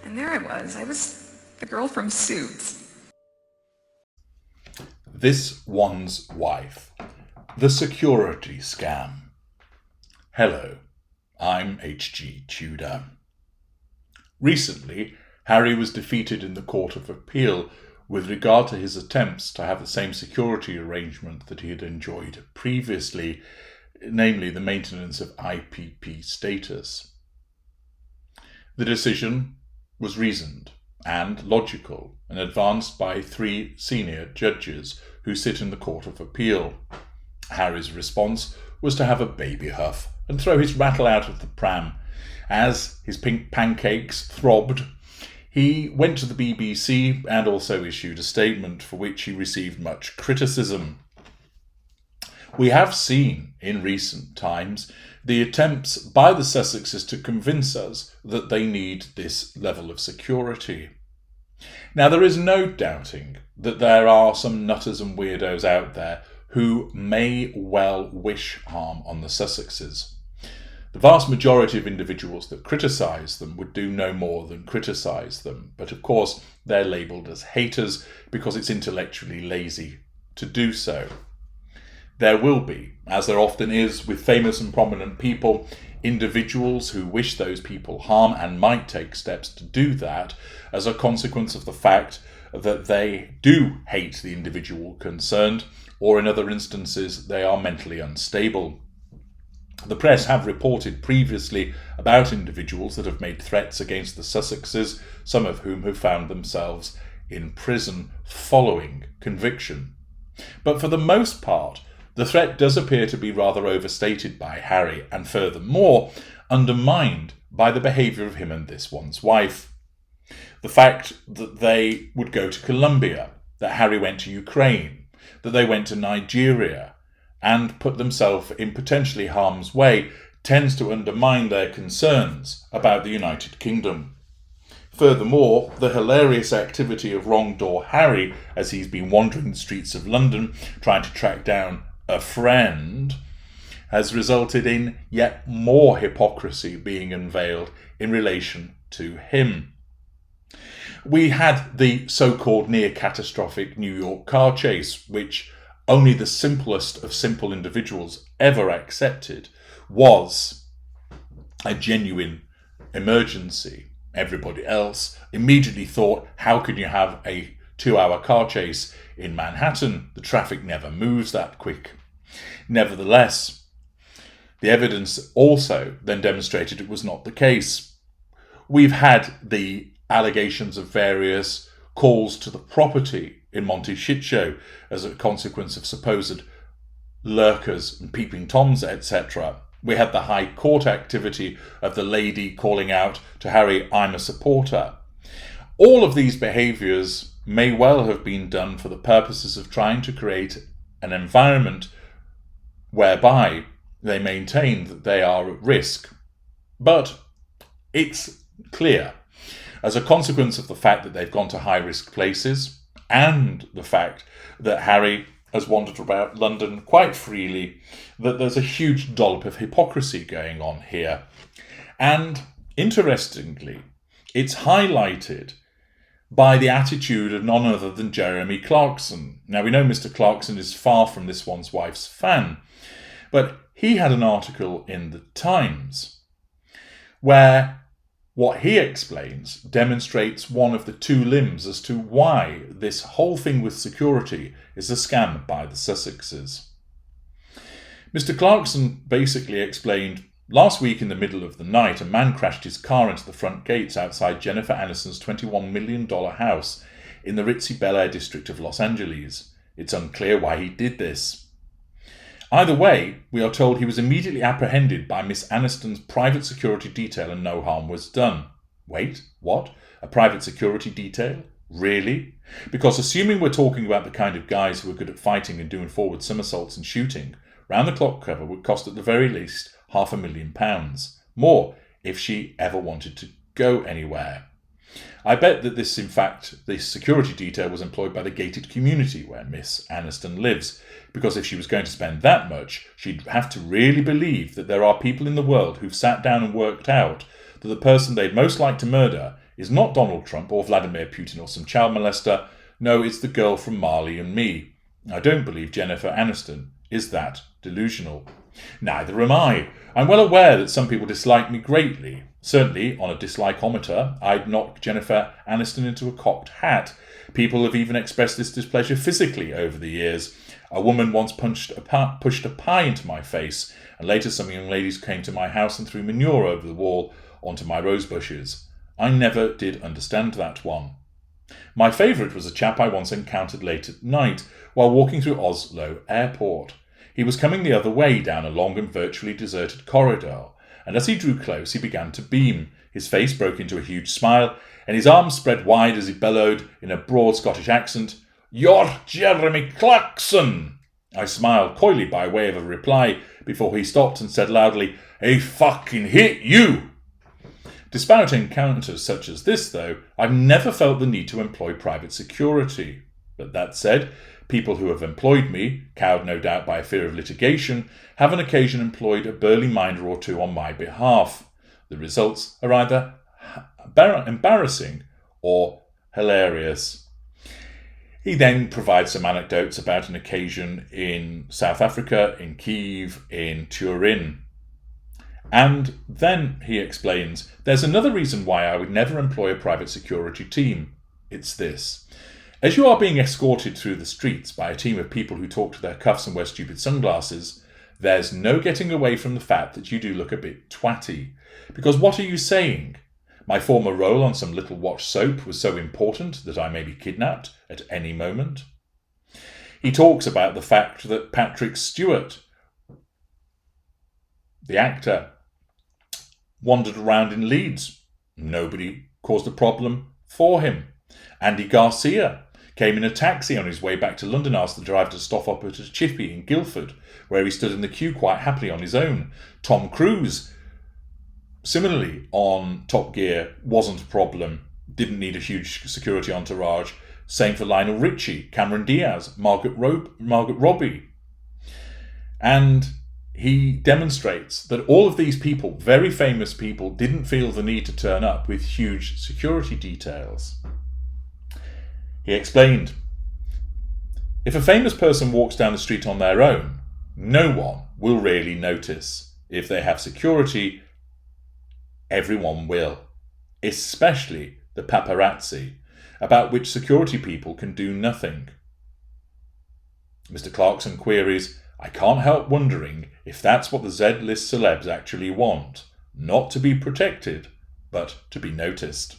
And there I was the girl from Suits. This One's Wife. The Security Scam. Hello, I'm HG Tudor. Recently, Harry was defeated in the Court of Appeal with regard to his attempts to have the same security arrangement that he had enjoyed previously, namely the maintenance of IPP status. The decision was reasoned and logical and advanced by 3 senior judges who sit in the Court of Appeal. Harry's response was to have a baby huff and throw his rattle out of the pram. As his pink pancakes throbbed, he went to the BBC and also issued a statement for which he received much criticism. We have seen in recent times the attempts by the Sussexes to convince us that they need this level of security. Now, there is no doubting that there are some nutters and weirdos out there who may well wish harm on the Sussexes. The vast majority of individuals that criticise them would do no more than criticise them, but of course they're labelled as haters because it's intellectually lazy to do so. There will be, as there often is with famous and prominent people, individuals who wish those people harm and might take steps to do that as a consequence of the fact that they do hate the individual concerned, or in other instances they are mentally unstable. The press have reported previously about individuals that have made threats against the Sussexes, some of whom have found themselves in prison following conviction. But for the most part, the threat does appear to be rather overstated by Harry and furthermore undermined by the behaviour of him and this one's wife. The fact that they would go to Colombia, that Harry went to Ukraine, that they went to Nigeria and put themselves in potentially harm's way tends to undermine their concerns about the United Kingdom. Furthermore, the hilarious activity of Wrong Door Harry as he's been wandering the streets of London trying to track down a friend has resulted in yet more hypocrisy being unveiled in relation to him. We had the so-called near-catastrophic New York car chase, which only the simplest of simple individuals ever accepted was a genuine emergency. Everybody else immediately thought, how can you have a 2-hour car chase in Manhattan? The traffic never moves that quick. Nevertheless, the evidence also then demonstrated it was not the case. We've had the allegations of various calls to the property in Monty Shitshow as a consequence of supposed lurkers and peeping toms, etc. We had the High Court activity of the lady calling out to Harry, "I'm a supporter." All of these behaviours may well have been done for the purposes of trying to create an environment whereby they maintain that they are at risk. But it's clear, as a consequence of the fact that they've gone to high-risk places and the fact that Harry has wandered about London quite freely, that there's a huge dollop of hypocrisy going on here. And interestingly, it's highlighted by the attitude of none other than Jeremy Clarkson. Now, we know Mr. Clarkson is far from this one's wife's fan, but he had an article in the Times where what he explains demonstrates one of the 2 limbs as to why this whole thing with security is a scam by the Sussexes. Mr. Clarkson basically explained, last week in the middle of the night, a man crashed his car into the front gates outside Jennifer Aniston's $21 million house in the ritzy Bel Air district of Los Angeles. It's unclear why he did this. Either way, we are told he was immediately apprehended by Miss Aniston's private security detail and no harm was done. Wait, what? A private security detail? Really? Because assuming we're talking about the kind of guys who are good at fighting and doing forward somersaults and shooting, round-the-clock cover would cost at the very least £500,000. More if she ever wanted to go anywhere. I bet that this security detail was employed by the gated community where Miss Aniston lives, because if she was going to spend that much, she'd have to really believe that there are people in the world who've sat down and worked out that the person they'd most like to murder is not Donald Trump or Vladimir Putin or some child molester. No, it's the girl from Marley and Me. I don't believe Jennifer Aniston is that delusional. Neither am I. I'm well aware that some people dislike me greatly. Certainly, on a dislikeometer, I'd knock Jennifer Aniston into a cocked hat. People have even expressed this displeasure physically over the years. A woman once pushed a pie into my face, and later some young ladies came to my house and threw manure over the wall onto my rose bushes. I never did understand that one. My favourite was a chap I once encountered late at night while walking through Oslo Airport. He was coming the other way down a long and virtually deserted corridor, and as he drew close he began to beam. His face broke into a huge smile, and his arms spread wide as he bellowed in a broad Scottish accent, "You're Jeremy Clarkson!" I smiled coyly by way of a reply before he stopped and said loudly, "I fucking hate you!" Despite encounters such as this, though, I've never felt the need to employ private security. But that said, people who have employed me, cowed no doubt by a fear of litigation, have on occasion employed a burly minder or two on my behalf. The results are either embarrassing or hilarious. He then provides some anecdotes about an occasion in South Africa, in Kyiv, in Turin. And then he explains, there's another reason why I would never employ a private security team. It's this. As you are being escorted through the streets by a team of people who talk to their cuffs and wear stupid sunglasses, there's no getting away from the fact that you do look a bit twatty. Because what are you saying? My former role on some Little Watch soap was so important that I may be kidnapped at any moment. He talks about the fact that Patrick Stewart, the actor, wandered around in Leeds. Nobody caused a problem for him. Andy Garcia came in a taxi on his way back to London, asked the driver to stop up at a chippy in Guildford, where he stood in the queue quite happily on his own. Tom Cruise, similarly on Top Gear, wasn't a problem, didn't need a huge security entourage. Same for Lionel Richie, Cameron Diaz, Margaret Robbie. And he demonstrates that all of these people, very famous people, didn't feel the need to turn up with huge security details. He explained, if a famous person walks down the street on their own, no one will really notice. If they have security, everyone will, especially the paparazzi, about which security people can do nothing. Mr. Clarkson queries, I can't help wondering if that's what the Z-list celebs actually want. Not to be protected, but to be noticed.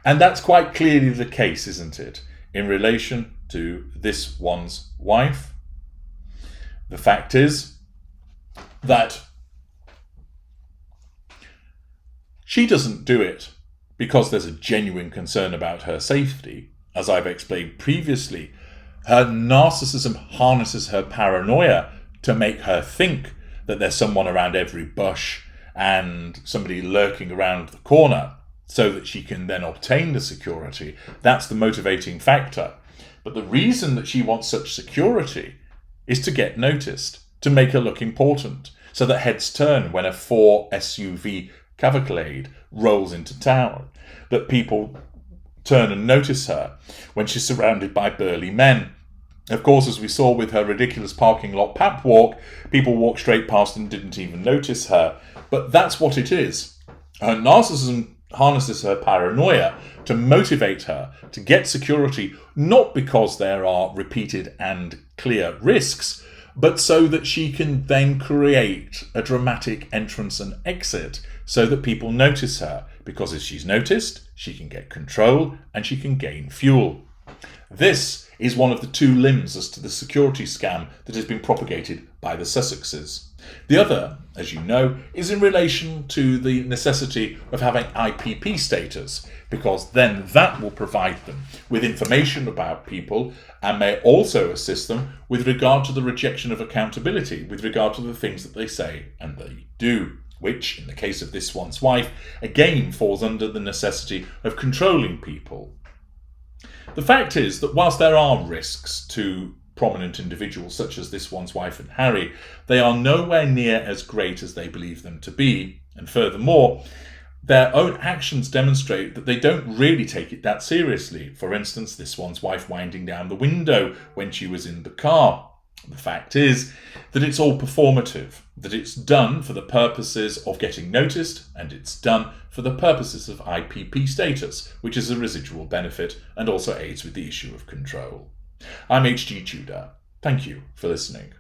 And that's quite clearly the case, isn't it? In relation to this one's wife. The fact is that she doesn't do it because there's a genuine concern about her safety. As I've explained previously, her narcissism harnesses her paranoia to make her think that there's someone around every bush and somebody lurking around the corner so that she can then obtain the security. That's the motivating factor. But the reason that she wants such security is to get noticed, to make her look important, so that heads turn when a 4 SUV cavalcade rolls into town, that people turn and notice her when she's surrounded by burly men. Of course, as we saw with her ridiculous parking lot pap walk, people walked straight past and didn't even notice her. But that's what it is. Her narcissism harnesses her paranoia to motivate her to get security, not because there are repeated and clear risks, but so that she can then create a dramatic entrance and exit so that people notice her. Because if she's noticed, she can get control and she can gain fuel. This is one of the two limbs as to the security scam that has been propagated by the Sussexes. The other, as you know, is in relation to the necessity of having IPP status, because then that will provide them with information about people and may also assist them with regard to the rejection of accountability, with regard to the things that they say and they do, which, in the case of this one's wife, again falls under the necessity of controlling people. The fact is that whilst there are risks to prominent individuals such as this one's wife and Harry, they are nowhere near as great as they believe them to be. And furthermore, their own actions demonstrate that they don't really take it that seriously. For instance, this one's wife winding down the window when she was in the car. The fact is that it's all performative, that it's done for the purposes of getting noticed, and it's done for the purposes of IPP status, which is a residual benefit and also aids with the issue of control. I'm HG Tudor. Thank you for listening.